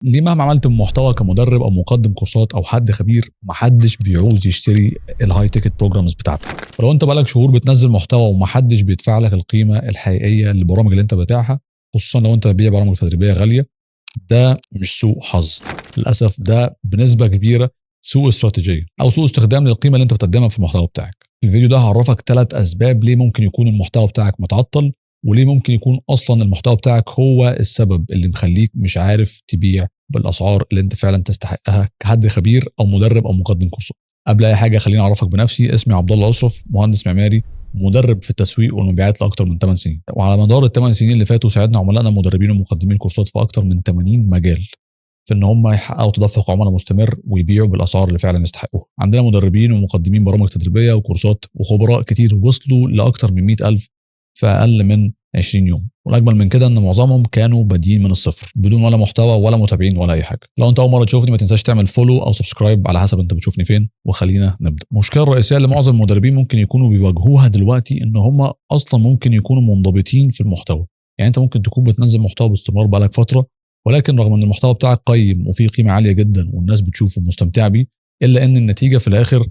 ليه مهما عملت محتوى كمدرب او مقدم كورسات او حد خبير محدش بيعوز يشتري الهاي تيكت بروجرامز بتاعتك؟ ولو انت بقالك شهور بتنزل محتوى ومحدش بيدفع لك القيمه الحقيقيه للبرامج اللي انت بتاعها، خصوصا لو انت بتبيع برامج تدريبيه غاليه، ده مش سوء حظ. للاسف ده بنسبه كبيره سوء استراتيجيه او سوء استخدام للقيمه اللي انت بتقدمها في المحتوى بتاعك. الفيديو ده هعرفك 3 اسباب ليه ممكن يكون المحتوى بتاعك متعطل، وليه ممكن يكون اصلا المحتوى بتاعك هو السبب اللي مخليك مش عارف تبيع بالاسعار اللي انت فعلا تستحقها كحد خبير او مدرب او مقدم كورسات. قبل اي حاجه خليني اعرفك بنفسي. اسمي عبد الله اشرف، مهندس معماري، مدرب في التسويق والمبيعات لاكثر من 8 سنين، وعلى مدار ال8 سنين اللي فاتوا ساعدنا عملائنا المدربين ومقدمين كورسات في اكثر من 80 مجال في ان هم يحققوا تدفق عملاء مستمر ويبيعوا بالاسعار اللي فعلا يستحقوها. عندنا مدربين ومقدمين برامج تدريبيه وكورسات وخبراء كتير وصلوا لاكثر من 100,000 في اقل من 20 يوم، والاجمل من كده ان معظمهم كانوا بادئين من الصفر بدون ولا محتوى ولا متابعين ولا اي حاجه. لو انت اول مره تشوفني ما تنساش تعمل فولو او سبسكرايب على حسب انت بتشوفني فين، وخلينا نبدا. المشكله الرئيسيه اللي معظم المدربين ممكن يكونوا بيواجهوها دلوقتي ان هم اصلا ممكن يكونوا منضبطين في المحتوى. يعني انت ممكن تكون بتنزل محتوى باستمرار بقالك فتره، ولكن رغم ان المحتوى بتاعك قيم وفيه قيمه عاليه جدا والناس بتشوفه ومستمتعه بيه، الا ان النتيجه في الاخر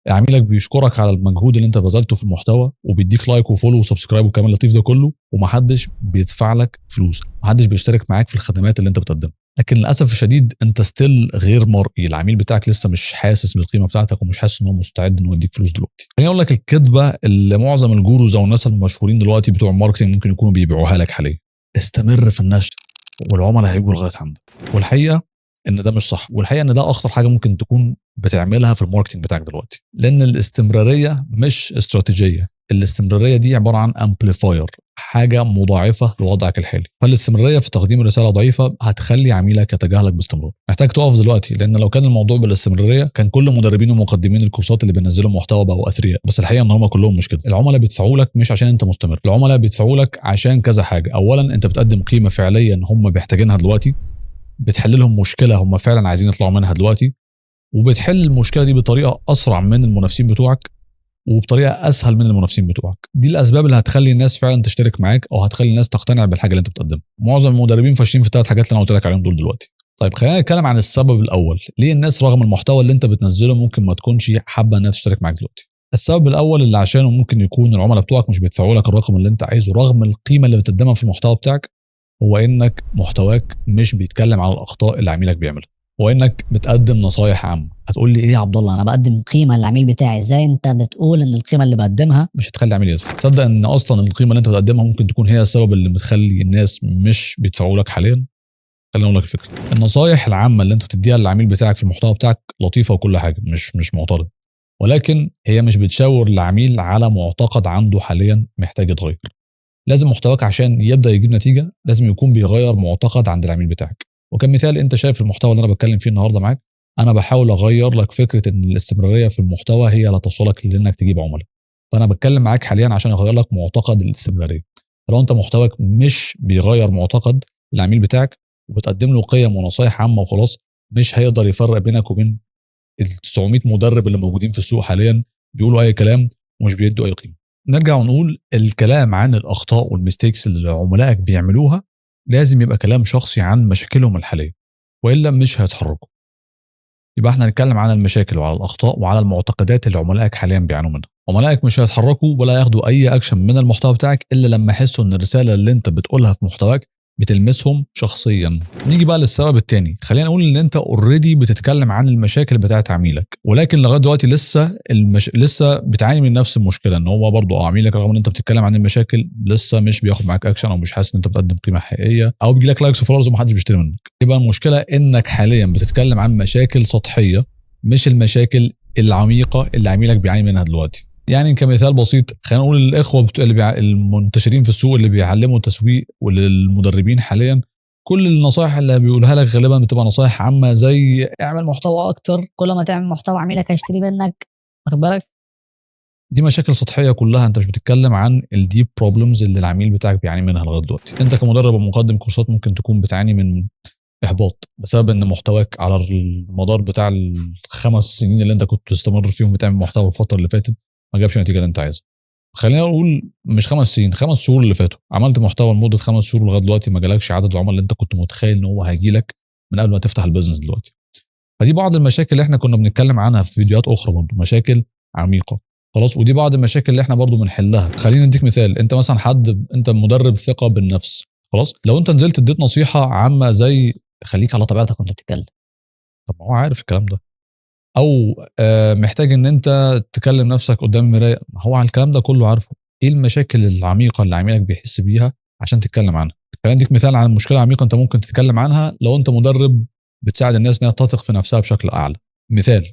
عميلك بيشكرك على المجهود اللي انت بذلته في المحتوى وبيديك لايك وفولو وسبسكرايب والكلام اللطيف ده كله، ومحدش بيدفع لك فلوس، محدش بيشترك معاك في الخدمات اللي انت بتقدمها. لكن للاسف الشديد انت ستيل غير مرئي، العميل بتاعك لسه مش حاسس بالقيمه بتاعتك ومش حاسس ان هو مستعد انه يديك فلوس دلوقتي. خليني اقول لك الكذبه اللي معظم الجوروز او الناس المشهورين دلوقتي بتوع الماركتنج ممكن يكونوا بيبيعوها لك حاليا: استمر في النشر والعملاء هيجوا لغايه عندك. والحقيقه ان ده مش صح، والحقيقه ان ده اخطر حاجه ممكن تكون بتعملها في الماركتنج بتاعك دلوقتي، لان الاستمراريه مش استراتيجيه. الاستمراريه دي عباره عن امبليفاير، حاجه مضاعفه لوضعك الحالي. فالاستمراريه في تقديم رساله ضعيفه هتخلي عميلك يتجاهلك باستمرار. محتاج تقف دلوقتي، لان لو كان الموضوع بالاستمراريه كان كل مدربين ومقدمين الكورسات اللي بينزلوا محتوى بقوا اثرياء. بس الحقيقه ان هم كلهم مش كده. العملاء بيدفعوا لك مش عشان انت مستمر، العملاء بيدفعوا لك عشان كذا حاجه. اولا انت بتقدم قيمه فعليا هم محتاجينها دلوقتي، بتحل لهم مشكله هم فعلا عايزين يطلعوا منها دلوقتي، وبتحل المشكله دي بطريقه اسرع من المنافسين بتوعك وبطريقه اسهل من المنافسين بتوعك. دي الاسباب اللي هتخلي الناس فعلا تشترك معاك او هتخلي الناس تقتنع بالحاجه اللي انت بتقدمها. معظم المدربين فاشلين في الثلاث حاجات اللي انا قلت لك عليهم دول دلوقتي. طيب خلينا نتكلم عن السبب الاول، ليه الناس رغم المحتوى اللي انت بتنزله ممكن ما تكونش حابه انها تشترك معاك دلوقتي. السبب الاول اللي عشانه ممكن يكون العملاء بتوعك مش بيدفعوا لك الرقم اللي انت عايزه رغم القيمه اللي بتقدمها في المحتوى بتاعك، هو انك محتواك مش بيتكلم على الاخطاء اللي عميلك بيعملها، وانك بتقدم نصايح عامه. هتقول لي ايه يا عبد الله، انا بقدم قيمه للعميل بتاعي، ازاي انت بتقول ان القيمه اللي بقدمها مش هتخلي عميل يدفع؟ تصدق ان اصلا القيمه اللي انت بتقدمها ممكن تكون هي السبب اللي بتخلي الناس مش بيدفعوا لك حاليا؟ خليني اقول لك الفكره. النصايح العامه اللي انت بتديها للعميل بتاعك في المحتوى بتاعك لطيفه وكل حاجه، مش معترض، ولكن هي مش بتشاور العميل على معتقد عنده حاليا محتاج يتغير. لازم محتواك عشان يبدا يجيب نتيجه لازم يكون بيغير معتقد عند العميل بتاعك. وكمثال انت شايف المحتوى اللي انا بتكلم فيه النهارده معاك، انا بحاول اغير لك فكره ان الاستمراريه في المحتوى هي اللي توصلك لانك تجيب عملاء. فانا بتكلم معاك حاليا عشان اغير لك معتقد الاستمراريه. فلو انت محتواك مش بيغير معتقد العميل بتاعك وبتقدم له قيم ونصايح عامه وخلاص، مش هيقدر يفرق بينك وبين ال 900 مدرب اللي موجودين في السوق حاليا بيقولوا اي كلام ومش بيدوا اي قيمه. نرجع ونقول الكلام عن الاخطاء والميستيكس اللي عملائك بيعملوها لازم يبقى كلام شخصي عن مشاكلهم الحاليه، والا مش هيتحركوا. يبقى احنا هنتكلم عن المشاكل وعلى الاخطاء وعلى المعتقدات اللي عملائك حاليا بيعانوا منها. عملائك مش هيتحركوا ولا ياخدوا اي اكشن من المحتوى بتاعك الا لما يحسوا ان الرساله اللي انت بتقولها في محتواك بتلمسهم شخصيا. نيجي بقى للسبب الثاني. خلينا نقول ان انت اوريدي بتتكلم عن المشاكل بتاعت عميلك، ولكن لغايه دلوقتي لسه بتعاني من نفس المشكله، ان هو برضه عميلك رغم ان انت بتتكلم عن المشاكل لسه مش بياخد معاك اكشن او مش حاسس ان انت بتقدم قيمه حقيقيه او بيجي لك لايكس وفولورز ومحدش بيشتري منك. يبقى المشكله انك حاليا بتتكلم عن مشاكل سطحيه مش المشاكل العميقه اللي عميلك بيعاني منها دلوقتي. يعني كمثال بسيط، خلينا نقول الاخوه المنتشرين في السوق اللي بيعلموا التسويق وللمدربين حاليا، كل النصائح اللي بيقولها لك غالبا بتبقى نصائح عامه زي اعمل محتوى اكتر، كل ما تعمل محتوى عميلك هيشتري منك. واخد بالك؟ دي مشاكل سطحيه كلها، انت مش بتتكلم عن الديب بروبلمز اللي العميل بتاعك بيعاني منها لغايه دلوقتي. انت كمدرب ومقدم كورسات ممكن تكون بتعاني من احباط بسبب ان محتواك على المدار بتاع ال5 سنين اللي انت كنت تستمر فيهم بتعمل محتوى الفتره اللي فاتت ما جابش النتيجه اللي انت عايزها. خلينا نقول مش 5 سنين، 5 شهور اللي فاتوا عملت محتوى لمده 5 شهور لغايه دلوقتي ما جالكش عدد العملاء اللي انت كنت متخيل ان هو هيجي لك من قبل ما تفتح البيزنس دلوقتي. فدي بعض المشاكل اللي احنا كنا بنتكلم عنها في فيديوهات اخرى برضه، مشاكل عميقه. خلاص، ودي بعض المشاكل اللي احنا برضه بنحلها. خلينا نديك مثال. انت مثلا انت مدرب ثقه بالنفس، خلاص، لو انت نزلت اديت نصيحه عامه زي خليك على طبيعتك وانت بتتكلم، طب ما هو عارف الكلام ده. او محتاج ان انت تكلم نفسك قدام المرايه، ما هو على الكلام ده كله عارفه. ايه المشاكل العميقه اللي عميلك بيحس بيها عشان تتكلم عنها؟ خلينا نديك مثال عن مشكله عميقه انت ممكن تتكلم عنها لو انت مدرب بتساعد الناس انها تثق في نفسها بشكل اعلى. مثال،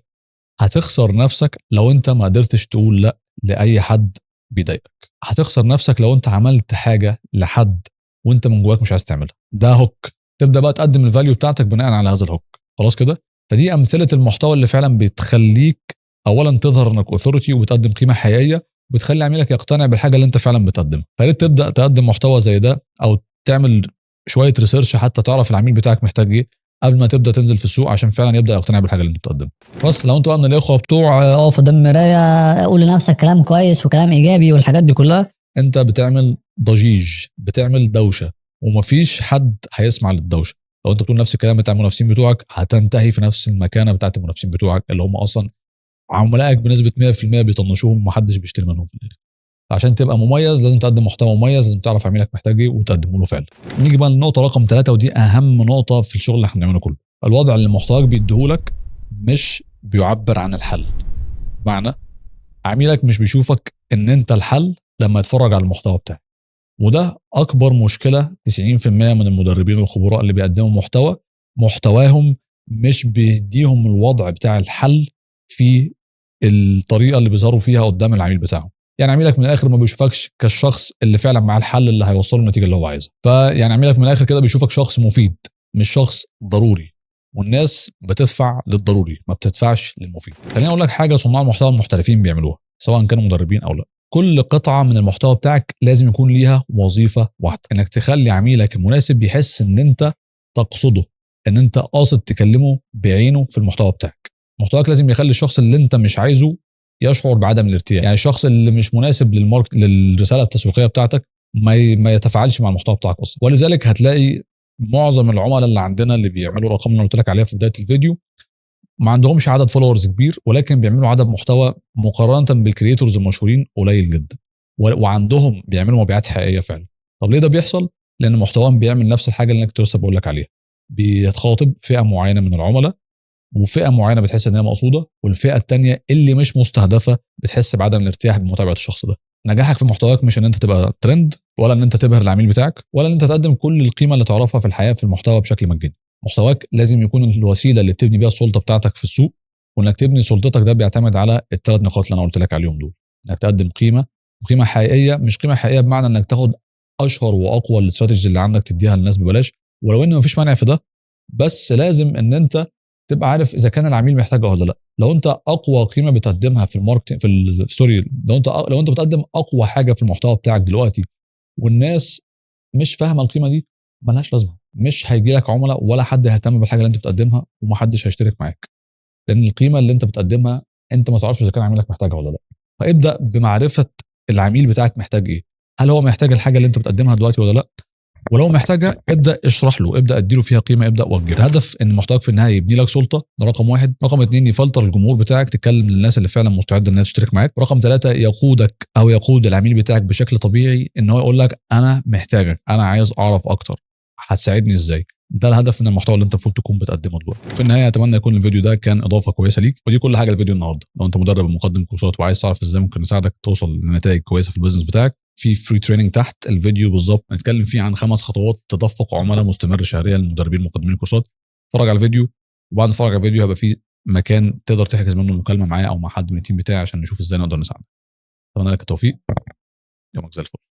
هتخسر نفسك لو انت ما قدرتش تقول لا لاي حد بيضايقك. هتخسر نفسك لو انت عملت حاجه لحد وانت من جواك مش عايز تعملها. ده هوك، تبدا بقى تقدم الفاليو بتاعتك بناء على هذا الهوك. خلاص كده. فدي امثله المحتوى اللي فعلا بتخليك اولا تظهر انك اوثورتي وبتقدم قيمه حقيقيه، وبتخلي عميلك يقتنع بالحاجه اللي انت فعلا بتقدمها. فريت تبدا تقدم محتوى زي ده، او تعمل شويه ريسيرش حتى تعرف العميل بتاعك محتاج ايه قبل ما تبدا تنزل في السوق، عشان فعلا يبدا يقتنع بالحاجه اللي انت بتقدمها. بس لو انت بقى من الاخوه بتوع اقف قدام المرايه، قول لنفسك كلام كويس وكلام ايجابي والحاجات دي كلها، انت بتعمل ضجيج، بتعمل دوشه، ومفيش حد هيسمع للدوشه. لو انت بتقول نفس الكلام بتاع المنافسين بتوعك، هتنتهي في نفس المكانه بتاعت المنافسين بتوعك اللي هم اصلا عملائك بنسبه 100% بيطنشوهم ومحدش بيشتري منهم في الاخر. عشان تبقى مميز لازم تقدم محتوى مميز، لازم تعرف عميلك محتاج ايه وتقدمه له فعلا. نيجي بقى للنقطه رقم 3، ودي اهم نقطه في الشغل اللي احنا بنعمله كله. الوضع اللي محتواك بيديهولك مش بيعبر عن الحل. معنى عميلك مش بيشوفك ان انت الحل لما يتفرج على المحتوى بتاعك، وده اكبر مشكله. 90% من المدربين والخبراء اللي بيقدموا محتواهم مش بيديهم الوضع بتاع الحل في الطريقه اللي بيظهروا فيها قدام العميل بتاعهم. يعني عميلك من الاخر ما بيشوفكش كالشخص اللي فعلا مع الحل اللي هيوصله النتيجه اللي هو عايزها. فيعني عميلك من الاخر كده بيشوفك شخص مفيد مش شخص ضروري، والناس بتدفع للضروري ما بتدفعش للمفيد. خليني اقول لك حاجه صناع المحتوى المحترفين بيعملوها سواء كانوا مدربين او لا. كل قطعه من المحتوى بتاعك لازم يكون ليها وظيفه واحده، انك تخلي عميلك المناسب يحس ان انت تقصده، ان انت قاصد تكلمه بعينه في المحتوى بتاعك. محتواك لازم يخلي الشخص اللي انت مش عايزه يشعر بعدم الارتياح. يعني الشخص اللي مش مناسب للرساله التسويقيه بتاعتك ما يتفاعلش مع المحتوى بتاعك اصلا. ولذلك هتلاقي معظم العملاء اللي عندنا اللي بيعملوا الارقام اللي قلت لك عليها في بدايه الفيديو ما عندهمش عدد فولورز كبير، ولكن بيعملوا عدد محتوى مقارنه بالكرييتورز المشهورين قليل جدا، وعندهم بيعملوا مبيعات حقيقيه فعلا. طب ليه ده بيحصل؟ لان محتواهم بيعمل نفس الحاجه اللي انا كنت لسه بقول لك عليها. بيتخاطب فئه معينه من العملاء، وفئه معينه بتحس ان هي مقصوده، والفئه الثانيه اللي مش مستهدفه بتحس بعدم الارتياح بمتابعه الشخص ده. نجاحك في محتواك مش ان انت تبقى ترند، ولا ان انت تبهر العميل بتاعك، ولا ان انت تقدم كل القيمه اللي تعرفها في الحياه في المحتوى بشكل مجاني. محتواك لازم يكون الوسيله اللي بتبني بيها السلطه بتاعتك في السوق، وانك تبني سلطتك ده بيعتمد على الثلاث نقاط اللي انا قلت لك عليهم دول. انك تقدم قيمه حقيقيه، مش قيمه حقيقيه بمعنى انك تاخد اشهر واقوى الاستراتيجيز اللي عندك تديها للناس ببلاش، ولو ان مفيش مانع في ده، بس لازم ان انت تبقى عارف اذا كان العميل محتاجها ولا لا. لو انت اقوى قيمه بتقدمها في الماركتنج سوري، لو انت بتقدم اقوى حاجه في المحتوى بتاعك دلوقتي والناس مش فاهمه القيمه دي، ملهاش لازمه. مش هيجي لك عملاء ولا حد هيهتم بالحاجه اللي انت بتقدمها، ومحدش هيشترك معاك، لان القيمه اللي انت بتقدمها انت ما تعرفش اذا كان عميلك محتاجها ولا لا. فابدا بمعرفه العميل بتاعك محتاج ايه. هل هو محتاج الحاجه اللي انت بتقدمها دلوقتي ولا لا؟ ولو محتاجها ابدا اشرح له، ابدا اديله فيها قيمه، ابدا وجه. الهدف ان محتواك في النهايه يبني لك سلطه، ده رقم 1. رقم 2 يفلتر الجمهور بتاعك، تتكلم للناس اللي فعلا مستعده انها تشترك معاك. رقم 3 يقودك او يقود العميل بتاعك بشكل طبيعي ان هو يقول لك انا محتاجك، انا عايز اعرف اكتر، هتساعدني ازاي. ده الهدف من المحتوى اللي انت المفروض تكون بتقدمه دلوقتي. في النهايه اتمنى يكون الفيديو ده كان اضافه كويسه ليك، ودي كل حاجه الفيديو النهارده. لو انت مدرب ومقدم كورسات وعايز تعرف ازاي ممكن نساعدك توصل لنتائج كويسه في البيزنس بتاعك، في فري تريننج تحت الفيديو بالظبط نتكلم فيه عن 5 خطوات تدفق عملاء مستمر شهريا للمدربين ومقدمين الكورسات. اتفرج على الفيديو، وبعد ما تتفرج على الفيديو هيبقى في مكان تقدر تحجز منه مكالمه معايا او مع حد من التيم بتاعي عشان نشوف ازاي نقدر نساعدك. اتمنى لك التوفيق، يومك زي الفل.